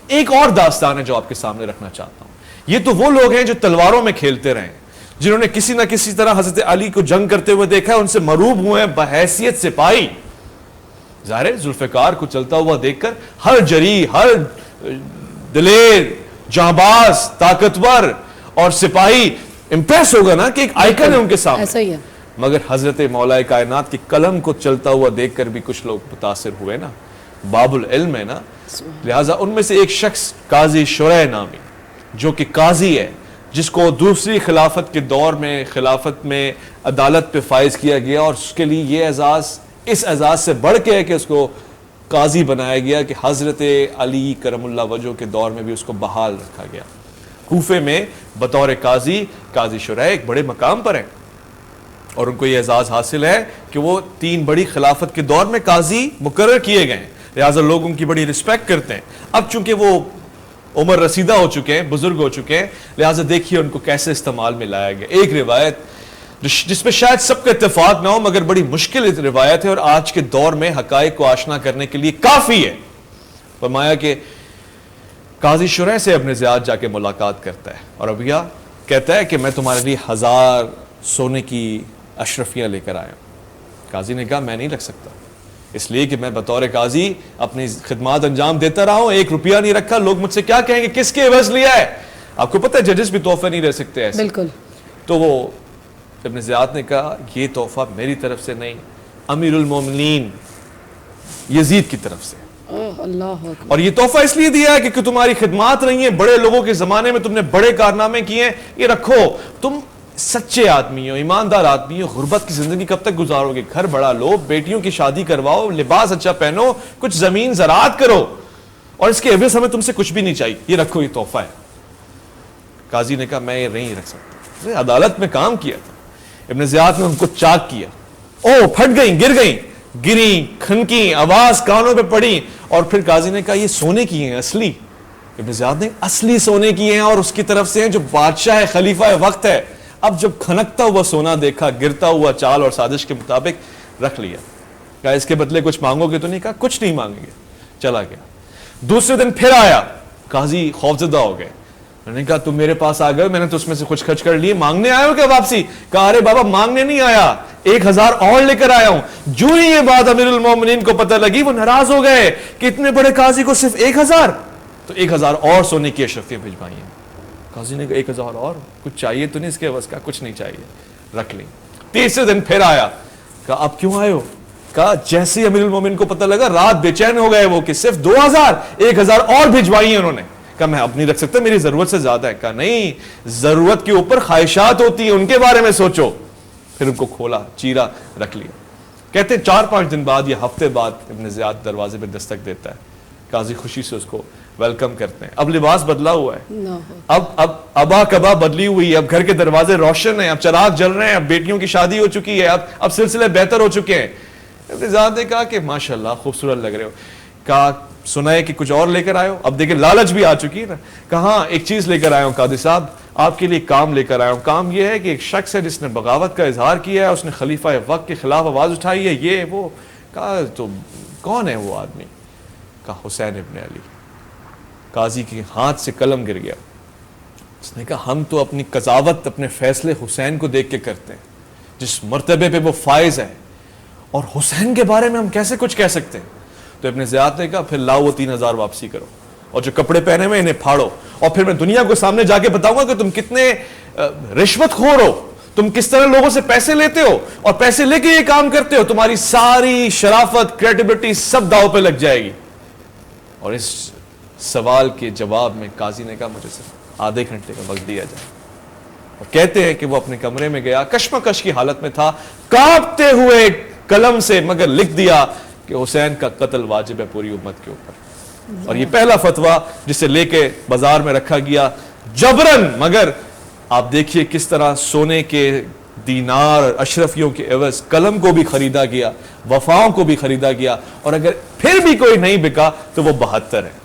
ایک اور داستان ہے جو آپ کے سامنے رکھنا چاہتا ہوں. یہ تو وہ لوگ ہیں جو تلواروں میں کھیلتے رہے, جنہوں نے کسی نہ کسی طرح حضرت علی کو جنگ کرتے ہوئے دیکھا ہے, ان سے مروب ہوئے ہیں بحیثیت سپاہی. ظاہر ذوالفقار کو چلتا ہوا دیکھ کر ہر جری, ہر دلیر, جانباز, طاقتور اور سپاہی امپریس ہوگا نا کہ ایک آئیکن ہے ان کے سامنے. ایسا ہی ہے. مگر حضرت مولا کائنات کی قلم کو چلتا ہوا دیکھ کر بھی کچھ لوگ متاثر ہوئے نا, باب العلم ہے نا. لہٰذا ان میں سے ایک شخص قاضی شریح نامی, جو کہ قاضی ہے, جس کو دوسری خلافت کے دور میں خلافت میں عدالت پہ فائز کیا گیا, اور اس کے لیے یہ اعزاز اس اعزاز سے بڑھ کے ہے کہ اس کو قاضی بنایا گیا کہ حضرت علی کرم اللہ وجہ کے دور میں بھی اس کو بحال رکھا گیا. کوفے میں بطور قاضی, قاضی شریح ایک بڑے مقام پر ہیں, اور ان کو یہ اعزاز حاصل ہے کہ وہ 3 بڑی خلافت کے دور میں قاضی مقرر کیے گئے ہیں, لہٰذا لوگ ان کی بڑی رسپیکٹ کرتے ہیں. اب چونکہ وہ عمر رسیدہ ہو چکے ہیں, بزرگ ہو چکے ہیں, لہٰذا دیکھیے ان کو کیسے استعمال میں لایا گیا. ایک روایت جس پہ شاید سب کا اتفاق نہ ہو مگر بڑی مشکل روایت ہے اور آج کے دور میں حقائق کو آشنا کرنے کے لیے کافی ہے. فرمایا کہ قاضی شریح سے ابن زیاد جا کے ملاقات کرتا ہے, اور ابیا کہتا ہے کہ میں تمہارے لیے 1000 سونے کی اشرفیاں لے کر آیا ہوں. قاضی نے کہا میں نہیں رکھ سکتا, اس لیے کہ میں بطور قاضی اپنی خدمات انجام دیتا رہا ہوں, 1 روپیہ نہیں رکھا. لوگ مجھ سے کیا کہیں گے, کس کے عوض لیا ہے. آپ کو پتہ ہے ججز بھی تحفہ نہیں رہ سکتے ایسے. بالکل. تو وہ ابن زیاد نے کہا یہ تحفہ میری طرف سے نہیں, امیر المومنین یزید کی طرف سے. اللہ اکبر. اور یہ تحفہ اس لیے دیا ہے کہ تمہاری خدمات رہی ہیں, بڑے لوگوں کے زمانے میں تم نے بڑے کارنامے کیے ہیں, یہ رکھو. تم سچے آدمی ہو, ایماندار آدمی ہو, غربت کی زندگی کب تک گزارو گے, گھر بڑا لو, بیٹیوں کی شادی کرواؤ, لباس اچھا پہنو, کچھ زمین زراعت کرو, اور اس کے عوض ہمیں تم سے کچھ بھی نہیں چاہیے, یہ رکھو, یہ تحفہ ہے. قاضی نے کہا میں یہ نہیں رکھ سکتا. عدالت میں کام کیا تھا. ابن زیاد نے ان کو چاک کیا, پھٹ گئیں, گر گئیں, گری, کھنکی, آواز کانوں پہ پڑی, اور پھر قاضی نے کہا یہ سونے کی ہیں اصلی. ابن زیاد نے اصلی سونے کی ہیں اور اس کی طرف سے ہیں جو بادشاہ خلیفہ وقت ہے. اب جب کھنکتا ہوا سونا دیکھا, گرتا ہوا چال اور سازش کے مطابق رکھ لیا. کہا اس کے بدلے کچھ مانگو گے تو نہیں, کہا کچھ نہیں مانگیں گے. چلا گیا. دوسرے دن پھر آیا, قاضی خوفزدہ ہو گئے. میں نے کہا تم میرے پاس آ گئے, میں نے تو اس میں سے کچھ خرچ کر لیے, مانگنے آئے ہو کیا واپسی؟ کہا ارے بابا مانگنے نہیں آیا, 1000 اور لے کر آیا ہوں. جو ہی یہ بات امیر المومنین کو پتہ لگی وہ ناراض ہو گئے کہ اتنے بڑے قاضی کو صرف 1000, تو 1000 اور سونے کی اشرفیاں بھجوائی ہیں. قاضی نے کہا 1000 اور, کچھ چاہیے تو نہیں اس کے عوض؟ کا کچھ نہیں چاہیے, رکھ لی. تیسرے دن پھر آیا, کہا اب کیوں آئے ہو؟ کہا جیسے امیر المومنین کو پتہ لگا رات بے چین ہو گئے وہ کہ صرف 2000, 1000 اور بھجوائی ہیں انہوں نے. کہا میں اب نہیں رکھ سکتا, میری ضرورت سے زیادہ ہے. کہا نہیں, ضرورت کے اوپر خواہشات ہوتی ہیں, ان کے بارے میں سوچو. پھر ان کو کھولا, چیرا, رکھ لیا. کہتے 4-5 دن بعد یا ہفتے بعد ابن زیاد دروازے پہ دستک دیتا ہے. قاضی خوشی سے اس کو ویلکم کرتے ہیں. اب لباس بدلا ہوا ہے, نہ ہو. اب ابا کبا بدلی ہوئی ہے, اب گھر کے دروازے روشن ہیں, اب چراغ جل رہے ہیں, اب بیٹیوں کی شادی ہو چکی ہے, اب سلسلے بہتر ہو چکے ہیں. ابن زیاد نے کہا کہ ماشاءاللہ خوبصورت لگ رہے ہو. کہا سنا ہے کہ کچھ اور لے کر آئے ہو. اب دیکھیں لالچ بھی آ چکی ہے نا. کہاں ایک چیز لے کر آیا ہوں قاضی صاحب, آپ کے لیے کام لے کر آیا ہوں. کام یہ ہے کہ ایک شخص ہے جس نے بغاوت کا اظہار کیا ہے, اس نے خلیفہ وقت کے خلاف آواز اٹھائی ہے, یہ وہ. کہا تو کون ہے وہ آدمی؟ کہا حسین ابن علی. قاضی کے ہاتھ سے قلم گر گیا. اس نے کہا ہم تو اپنی قضاوت اپنے فیصلے حسین کو دیکھ کے کرتے ہیں, جس مرتبے پہ وہ فائز ہے, اور حسین کے بارے میں ہم کیسے کچھ کہہ سکتے ہیں؟ تو ابن زیاد نے کہا پھر لاؤ وہ 3000 واپسی کرو, اور جو کپڑے پہنے ہوئے انہیں پھاڑو, اور پھر میں دنیا کو سامنے جا کے بتاؤں گا کہ تم کتنے رشوت خور ہو, تم کس طرح لوگوں سے پیسے لیتے ہو, اور پیسے لے کے یہ کام کرتے ہو. تمہاری ساری شرافت, کریڈیبلٹی سب داؤ پہ لگ جائے گی. اور اس سوال کے جواب میں قاضی نے کہا مجھے صرف آدھے گھنٹے کا وقت دیا جائے. اور کہتے ہیں کہ وہ اپنے کمرے میں گیا, کشمکش کی حالت میں تھا, کانپتے ہوئے قلم سے مگر لکھ دیا کہ حسین کا قتل واجب ہے پوری امت کے اوپر. اور یہ پہلا فتویٰ جسے لے کے بازار میں رکھا گیا جبرن, مگر آپ دیکھیے کس طرح سونے کے دینار اشرفیوں کے عوض قلم کو بھی خریدا گیا, وفاؤں کو بھی خریدا گیا, اور اگر پھر بھی کوئی نہیں بکا تو وہ 72 ہے.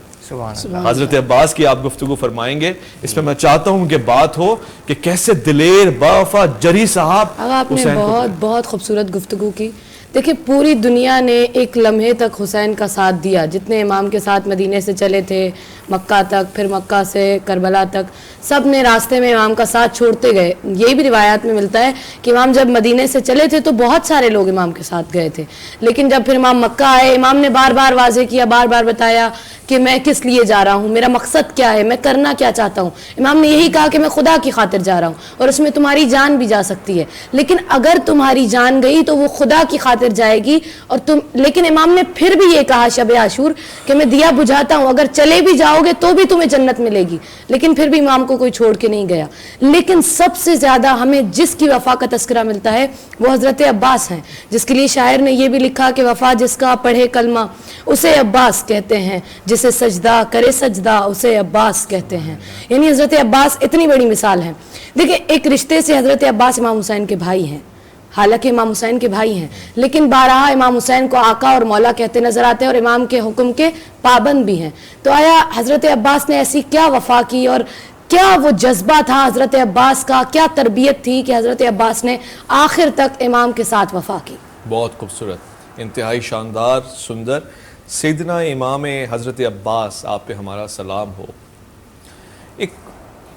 حضرت عباس کی آپ گفتگو فرمائیں گے, اس میں میں چاہتا ہوں کہ بات ہو کہ کیسے دلیر باوفا جری صاحب. آپ نے بہت خوبصورت گفتگو کی. دیکھیں پوری دنیا نے ایک لمحے تک حسین کا ساتھ دیا, جتنے امام کے ساتھ مدینے سے چلے تھے مکہ تک, پھر مکہ سے کربلا تک, سب نے راستے میں امام کا ساتھ چھوڑتے گئے. یہی بھی روایات میں ملتا ہے کہ امام جب مدینے سے چلے تھے تو بہت سارے لوگ امام کے ساتھ گئے تھے, لیکن جب پھر امام مکہ آئے, امام نے بار بار واضح کیا, بار بار بتایا کہ میں کس لیے جا رہا ہوں, میرا مقصد کیا ہے, میں کرنا کیا چاہتا ہوں. امام نے یہی کہا کہ میں خدا کی خاطر جا رہا ہوں, اور اس میں تمہاری جان بھی جا سکتی ہے, لیکن اگر تمہاری جان گئی تو وہ خدا کی خاطر جائے گی. اور لیکن امام نے پھر بھی یہ کہا شب عاشور کہ میں دیا بجھاتا ہوں, اگر چلے بھی جاؤ گے تو بھی تمہیں جنت ملے گی. لیکن پھر بھی امام کو کوئی چھوڑ کے نہیں گیا. لیکن سب سے زیادہ ہمیں جس کی وفا کا تذکرہ ملتا ہے وہ حضرت عباس ہیں, جس کے لیے شاعر نے یہ بھی لکھا کہ وفا جس کا پڑھے کلمہ اسے عباس کہتے ہیں, جسے سجدہ کرے سجدہ اسے عباس کہتے ہیں. یعنی حضرت عباس اتنی بڑی مثال ہے. دیکھیں ایک رشتے سے حضرت عباس امام حسین کے بھائی ہیں, حالانکہ امام حسین کے بھائی ہیں, لیکن بارہا امام حسین کو آقا اور مولا کہتے نظر آتے ہیں, اور امام کے حکم کے پابند بھی ہیں. تو آیا حضرت عباس نے ایسی کیا وفا کی, اور کیا وہ جذبہ تھا حضرت عباس کا, کیا تربیت تھی کہ حضرت عباس نے آخر تک امام کے ساتھ وفا کی. بہت خوبصورت, انتہائی شاندار, سندر. سیدنا امام حضرت عباس, آپ پہ ہمارا سلام ہو. ایک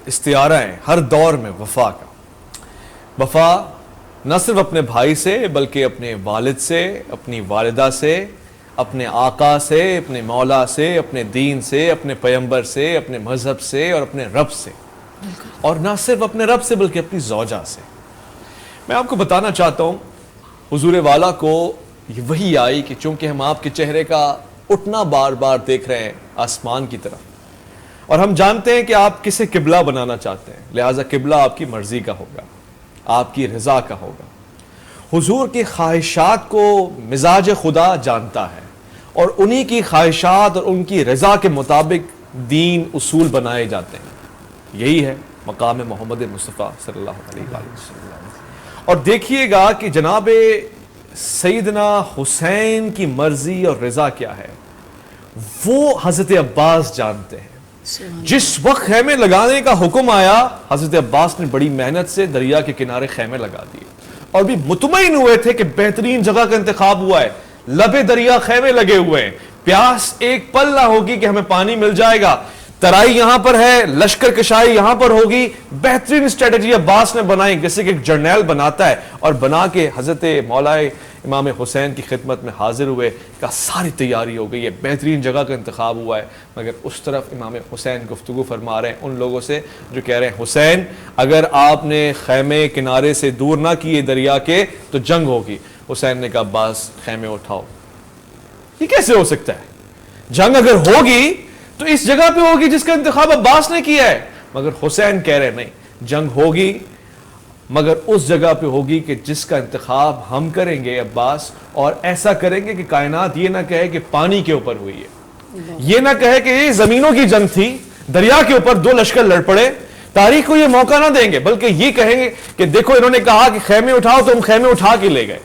استعارہ ہے ہر دور میں وفا کا. وفا نہ صرف اپنے بھائی سے بلکہ اپنے والد سے, اپنی والدہ سے, اپنے آقا سے, اپنے مولا سے, اپنے دین سے, اپنے پیغمبر سے, اپنے مذہب سے, اور اپنے رب سے. اور نہ صرف اپنے رب سے بلکہ اپنی زوجہ سے. میں آپ کو بتانا چاہتا ہوں حضور والا کو یہ وحی آئی کہ چونکہ ہم آپ کے چہرے کا اٹھنا بار بار دیکھ رہے ہیں آسمان کی طرف, اور ہم جانتے ہیں کہ آپ کسے قبلہ بنانا چاہتے ہیں, لہٰذا قبلہ آپ کی مرضی کا ہوگا, آپ کی رضا کا ہوگا. حضور کی خواہشات کو مزاج خدا جانتا ہے, اور انہی کی خواہشات اور ان کی رضا کے مطابق دین اصول بنائے جاتے ہیں. یہی ہے مقام محمد مصطفیٰ صلی اللہ علیہ وسلم. اور دیکھیے گا کہ جناب سیدنا حسین کی مرضی اور رضا کیا ہے, وہ حضرت عباس جانتے ہیں. جس وقت خیمے لگانے کا حکم آیا, حضرت عباس نے بڑی محنت سے دریا کے کنارے خیمے لگا دیے, اور بھی مطمئن ہوئے تھے کہ بہترین جگہ کا انتخاب ہوا ہے, لبے دریا خیمے لگے ہوئے ہیں, پیاس ایک پل نہ ہوگی کہ ہمیں پانی مل جائے گا, ترائی یہاں پر ہے, لشکر کشائی یہاں پر ہوگی. بہترین اسٹریٹجی عباس نے بنائی, جیسے کہ ایک جرنیل بناتا ہے, اور بنا کے حضرت مولا امام حسین کی خدمت میں حاضر ہوئے. کہا ساری تیاری ہو گئی ہے, بہترین جگہ کا انتخاب ہوا ہے. مگر اس طرف امام حسین گفتگو فرما رہے ہیں ان لوگوں سے جو کہہ رہے ہیں حسین اگر آپ نے خیمے کنارے سے دور نہ کیے دریا کے تو جنگ ہوگی. حسین نے کہا عباس خیمے اٹھاؤ. یہ کیسے ہو سکتا ہے؟ جنگ اگر ہوگی تو اس جگہ پہ ہوگی جس کا انتخاب عباس نے کیا ہے. مگر حسین کہہ رہے نہیں, جنگ ہوگی مگر اس جگہ پہ ہوگی کہ جس کا انتخاب ہم کریں گے عباس, اور ایسا کریں گے کہ کائنات یہ نہ کہے کہ پانی کے اوپر ہوئی ہے, یہ نہ کہے کہ یہ زمینوں کی جنگ تھی, دریا کے اوپر دو لشکر لڑ پڑے, تاریخ کو یہ موقع نہ دیں گے, بلکہ یہ کہیں گے کہ دیکھو انہوں نے کہا کہ خیمے اٹھاؤ تو ہم خیمے اٹھا کے لے گئے.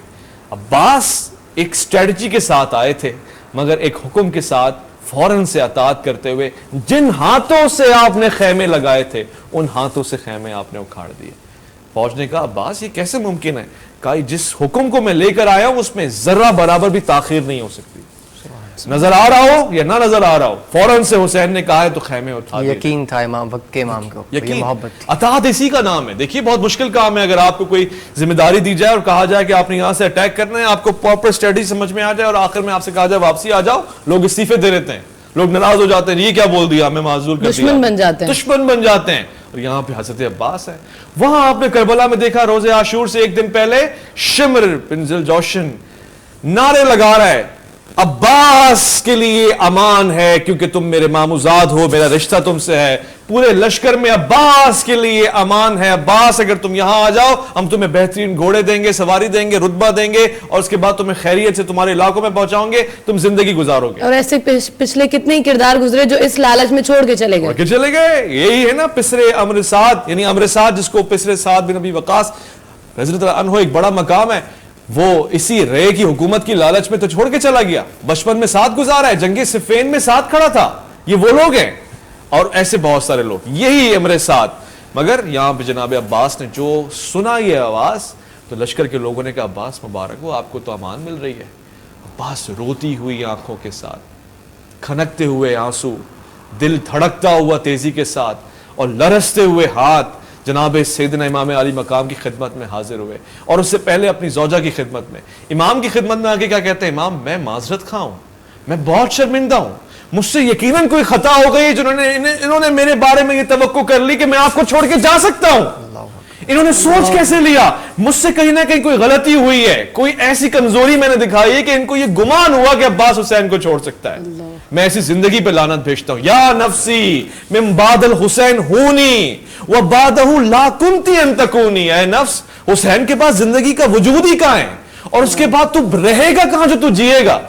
عباس ایک سٹریٹجی کے ساتھ آئے تھے, مگر ایک حکم کے ساتھ فوراً سے اطاعت کرتے ہوئے جن ہاتھوں سے آپ نے خیمے لگائے تھے ان ہاتھوں سے خیمے آپ نے اکھاڑ دیے. فوج نے کہا عباس یہ کیسے ممکن ہے؟ کہا جس حکم کو میں لے کر آیا ہوں اس میں ذرہ برابر بھی تاخیر نہیں ہو سکتی, نظر آ رہا ہو یا نہ نظر آ رہا ہو. فوراً سے حسین نے کہا ہے تو خیمے اٹھا دیے. یقین تھا امام وقت کے امام کو, یہ محبت تھی. اطاعت اسی کا نام ہے. دیکھیے بہت مشکل کام ہے اگر آپ کو کوئی ذمہ داری دی جائے اور کہا جائے کہ آپ نے یہاں سے اٹیک کرنا ہے, آپ کو پراپر اسٹریٹجی سمجھ میں آ جائے اور آخر میں آپ سے کہا جائے واپسی آ جاؤ, لوگ استعفے دے دیتے ہیں, لوگ ناراض ہو جاتے ہیں, یہ کیا بول دیا, ہمیں معذور کر دیا, دشمن بن جاتے ہیں, دشمن بن جاتے ہیں. اور یہاں پہ حضرت عباس ہے. وہاں آپ نے کربلا میں دیکھا روز عاشور سے ایک دن پہلے شمر بن ذوالجوشن نعرے لگا رہا ہے عباس کے لیے امان ہے کیونکہ تم میرے ماموزاد ہو, میرا رشتہ تم سے ہے. پورے لشکر میں عباس کے لیے امان ہے, عباس اگر تم یہاں آ جاؤ ہم تمہیں بہترین گھوڑے دیں گے, سواری دیں گے, رتبہ دیں گے, اور اس کے بعد تمہیں خیریت سے تمہارے علاقوں میں پہنچاؤں گے, تم زندگی گزارو گے. اور ایسے پچھلے کتنے کردار گزرے جو اس لالچ میں چھوڑ کے چلے گئے. یہی ہے نا پسرے امر سعد, یعنی امر سعد جس کو پسرے سعد بن ابی وقاص رضی اللہ عنہ ایک بڑا مقام ہے, وہ اسی رے کی حکومت کی لالچ میں تو چھوڑ کے چلا گیا. بچپن میں ساتھ گزارا ہے, جنگ صفین میں ساتھ کھڑا تھا. یہ وہ لوگ ہیں اور ایسے بہت سارے لوگ, یہی امر سعد. مگر یہاں پہ جناب عباس نے جو سنا یہ آواز تو لشکر کے لوگوں نے کہا عباس مبارک ہو, آپ کو تو امان مل رہی ہے. عباس روتی ہوئی آنکھوں کے ساتھ, کھنکتے ہوئے آنسو, دل دھڑکتا ہوا تیزی کے ساتھ اور لرزتے ہوئے ہاتھ جناب سیدنا امام علی مقام کی خدمت میں حاضر ہوئے, اور اس سے پہلے اپنی زوجہ کی خدمت میں, امام کی خدمت میں آگے کیا کہتے ہیں, امام میں معذرت خواہ ہوں, میں بہت شرمندہ ہوں, مجھ سے یقیناً کوئی خطا ہو گئی, انہوں نے میرے بارے میں یہ توقع کر لی کہ میں آپ کو چھوڑ کے جا سکتا ہوں. انہوں نے سوچ کیسے لیا, مجھ سے کہیں نہ کہیں کوئی غلطی ہوئی ہے, کوئی ایسی کمزوری میں نے دکھائی ہے کہ ان کو یہ گمان ہوا کہ عباس حسین کو چھوڑ سکتا ہے. میں ایسی زندگی پہ لعنت بھیجتا ہوں. یا نفسی من بعد الحسین ہونی وبعدہ لا کنتی ان تکونی, اے نفس حسین کے پاس زندگی کا وجود ہی کہاں ہے, اور اس کے بعد تو رہے گا کہاں جو تو جیے گا.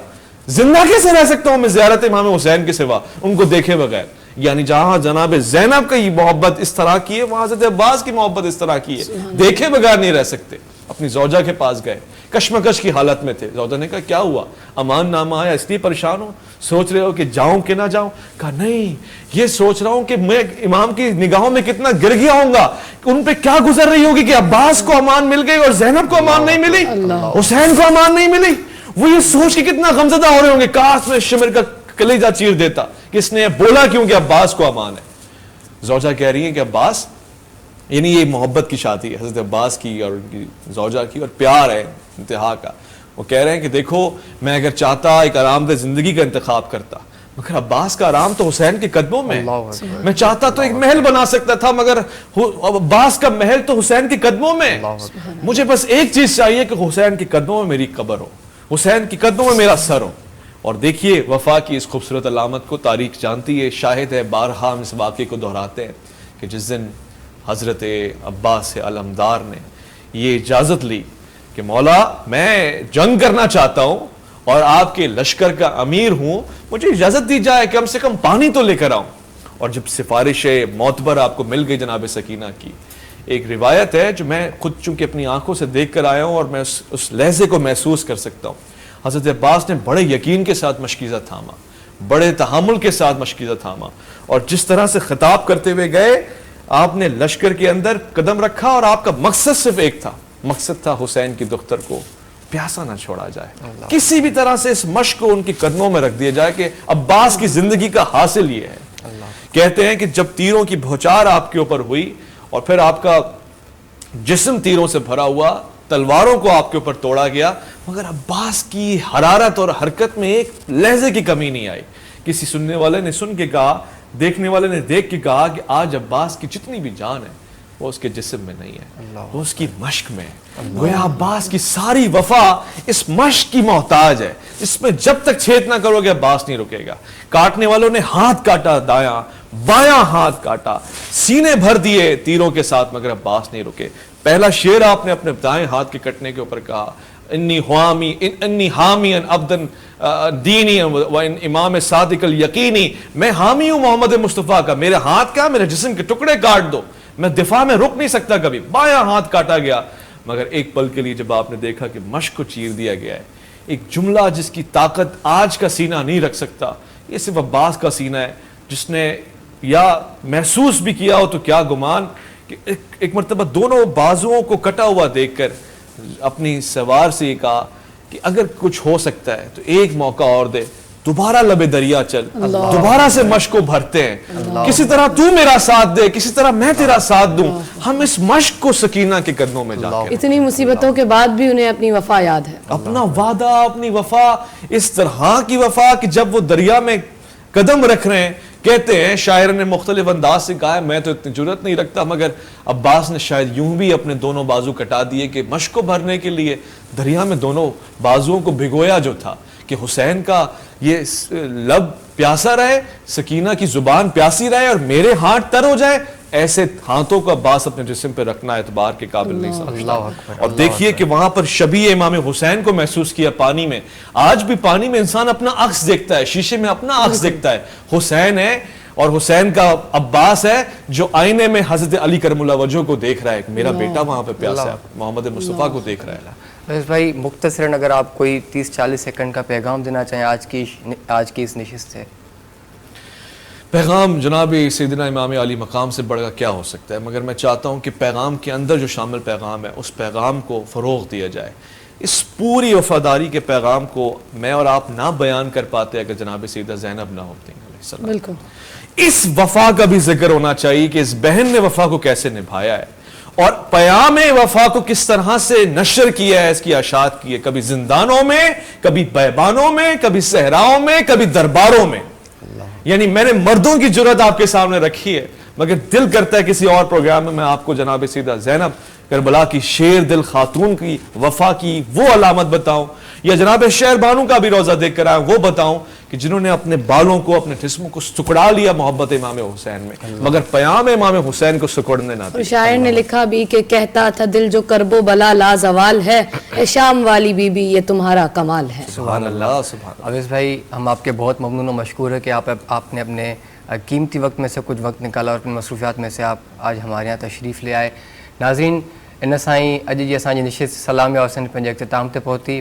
زندہ کیسے رہ سکتا ہوں میں زیارت امام حسین کے سوا, ان کو دیکھے بغیر. یعنی جہاں جناب زینب کی محبت اس طرح کی ہے, وہاں حضرت عباس کی محبت اس طرح کی ہے, دیکھے بغیر نہیں رہ سکتے. اپنی زوجہ کے پاس گئے, کشمکش کی حالت میں تھے. زوجہ نے کہا کیا ہوا, امان نامہ آیا اس لیے پریشان ہو, سوچ رہے ہو کہ جاؤں کہ نہ جاؤں. کہا نہیں, یہ سوچ رہا ہوں کہ میں امام کی نگاہوں میں کتنا گر گیا ہوں گا, ان پہ کیا گزر رہی ہوگی کہ عباس کو امان مل گئی اور زینب کو امان نہیں ملی, حسین کو امان نہیں ملی. وہ یہ سوچ کے کتنا غمزدہ ہو رہے ہوں گے, کاش میں شمر کا کلیجہ چیر دیتا کہ اس نے بولا کیوں کہ عباس کو امان ہے. زوجہ کہہ رہی ہیں کہ عباس, یعنی یہ محبت کی شادی ہے حضرت عباس کی اور ان کی زوجہ کی, اور پیار ہے انتہا کا. وہ کہہ رہے ہیں کہ دیکھو میں اگر چاہتا ایک آرام دہ زندگی کا انتخاب کرتا, مگر عباس کا آرام تو حسین کے قدموں میں. میں چاہتا تو ایک محل بنا سکتا تھا, مگر عباس کا محل تو حسین کے قدموں میں. مجھے بس ایک چیز چاہیے کہ حسین کے قدموں میں میری قبر ہو, حسین کی قدموں میں میرا سر ہو. اور دیکھیے وفا کی اس خوبصورت علامت کو تاریخ جانتی ہے, شاہد ہے, بارہا ہم اس واقعے کو دہراتے ہیں کہ جس دن حضرت عباس علمدار نے یہ اجازت لی کہ مولا میں جنگ کرنا چاہتا ہوں اور آپ کے لشکر کا امیر ہوں, مجھے اجازت دی جائے کہ کم سے کم پانی تو لے کر آؤں. اور جب سفارش معتبر آپ کو مل گئی جناب سکینہ کی, ایک روایت ہے جو میں خود چونکہ اپنی آنکھوں سے دیکھ کر آیا ہوں اور میں اس لہجے کو محسوس کر سکتا ہوں. حضرت عباس نے بڑے یقین کے ساتھ مشکیزہ تھاما, بڑے تحمل کے ساتھ مشکیزہ تھاما, اور جس طرح سے خطاب کرتے ہوئے گئے, آپ نے لشکر کے اندر قدم رکھا اور آپ کا مقصد صرف ایک تھا, مقصد تھا حسین کی دختر کو پیاسا نہ چھوڑا جائے, کسی بھی طرح سے اس مشق کو ان کے قدموں میں رکھ دیا جائے کہ عباس کی زندگی کا حاصل یہ ہے. کہتے ہیں کہ جب تیروں کی بھوچار آپ کے اوپر ہوئی اور پھر آپ کا جسم تیروں سے بھرا ہوا, تلواروں کو آپ کے اوپر توڑا گیا, مگر عباس کی حرارت اور حرکت میں ایک لہجے کی کمی نہیں آئی. کسی سننے والے نے سن کے کہا, دیکھنے والے نے دیکھ کے کہا کہ آج عباس کی جتنی بھی جان ہے وہ اس کے جسم میں نہیں ہے, وہ اس کی مشق میں ہے. گویا عباس کی ساری وفا اس مشق کی محتاج ہے, اس میں جب تک چھید نہ کرو گے عباس نہیں رکے گا. کاٹنے والوں نے ہاتھ کاٹا دایاں, بایاں ہاتھ کاٹا, سینے بھر دیے تیروں کے ساتھ, مگر عباس نہیں رکے. پہلا شعر آپ نے اپنے دائیں ہاتھ کے کٹنے کے اوپر کہا انی حامی عبدن دینی و ان امام صادق الیقینی، میں حامی ہوں محمد مصطفیٰ کا، میرے ہاتھ کا میرے جسم کے ٹکڑے کاٹ دو، میں دفاع میں رک نہیں سکتا کبھی۔ بایاں ہاتھ کاٹا گیا، مگر ایک پل کے لیے جب آپ نے دیکھا کہ مشق کو چیر دیا گیا ہے، ایک جملہ جس کی طاقت آج کا سینہ نہیں رکھ سکتا، یہ صرف عباس کا سینہ ہے، جس نے یا محسوس بھی کیا ہو تو کیا گمان کہ ایک مرتبہ دونوں بازوؤں کو کٹا ہوا دیکھ کر اپنی سوار سے یہ کہا کہ اگر کچھ ہو سکتا ہے تو ایک موقع اور دے، دوبارہ لبے دریا چل، دوبارہ سے مشق کو بھرتے ہیں، کسی طرح تو میرا ساتھ دے، کسی طرح میں تیرا ساتھ دوں، ہم اس مشق کو سکینہ کے قدموں میں جا کے اتنی مصیبتوں کے بعد بھی انہیں اپنی وفا یاد ہے، اپنا وعدہ، اپنی وفا، اس طرح کی وفا کہ جب وہ دریا میں قدم رکھ رہے ہیں، کہتے ہیں شاعر نے مختلف انداز سے کہا ہے، میں تو اتنی جرت نہیں رکھتا، مگر عباس نے شاید یوں بھی اپنے دونوں بازو کٹا دیے کہ مشق کو بھرنے کے لیے دریا میں دونوں بازوؤں کو بھگویا جو تھا کہ حسین کا یہ لب پیاسا رہے، سکینہ کی زبان پیاسی رہے اور میرے ہاتھ تر ہو جائے، ایسے ہاتھوں کا عباس اپنے جسم پہ رکھنا اعتبار کے قابل نہیں سمجھتا۔ اور دیکھیے کہ وہاں پر شبیہ امام حسین کو محسوس کیا پانی میں، آج بھی پانی میں انسان اپنا عکس دیکھتا ہے، شیشے میں اپنا عکس دیکھتا ہے، حسین ہے اور حسین کا عباس ہے جو آئینے میں حضرت علی کرم اللہ وجہہ کو دیکھ رہا ہے، میرا بیٹا وہاں پہ پیاسا ہے، محمد مصطفیٰ کو دیکھ رہا ہے۔ بس بھائی مختصراً اگر آپ کوئی 30-40 سیکنڈ کا پیغام دینا چاہیں آج کی اس نشست سے۔ پیغام جناب سیدنا امام علی مقام سے بڑھ کر کیا ہو سکتا ہے، مگر میں چاہتا ہوں کہ پیغام کے اندر جو شامل پیغام ہے اس پیغام کو فروغ دیا جائے۔ اس پوری وفاداری کے پیغام کو میں اور آپ نہ بیان کر پاتے اگر جناب سیدہ زینب نہ ہوتی علیہ السلام۔ بالکل اس وفا کا بھی ذکر ہونا چاہیے کہ اس بہن نے وفا کو کیسے نبھایا ہے اور پیام وفا کو کس طرح سے نشر کیا ہے، اس کی اشاعت کی ہے، کبھی زندانوں میں، کبھی بیابانوں میں، کبھی صحراؤں میں، کبھی درباروں میں۔ یعنی میں نے مردوں کی جرت آپ کے سامنے رکھی ہے، مگر دل کرتا ہے کسی اور پروگرام میں آپ کو جناب سیدہ زینب کربلا کی شیر دل خاتون کی وفا کی وہ علامت بتاؤں، یا جناب شہر بانو کا بھی روزہ دیکھ کر آیا وہ بتاؤں کہ جنہوں نے اپنے بالوں کو، اپنے جسموں کو سکڑا لیا محبت امام حسین میں، مگر پیام امام حسین کو سکڑنے نہ دیا۔ اور شاعر نے لکھا بھی کہ کہتا تھا دل جو کرب و بلا لا زوال ہے، اے شام والی بی بی یہ تمہارا کمال ہے۔ سبحان اللہ، سبحان اللہ۔ اویس بھائی ہم آپ کے بہت ممنون و مشکور ہے کہ آپ نے اپنے قیمتی وقت میں سے کچھ وقت نکالا اور اپنی مصروفیات میں سے آپ آج ہمارے یہاں تشریف لے آئے۔ ناظرین ان سائیں اج جی اساں جی نشست سلام یا حسین پنجے اختتام تے پہتی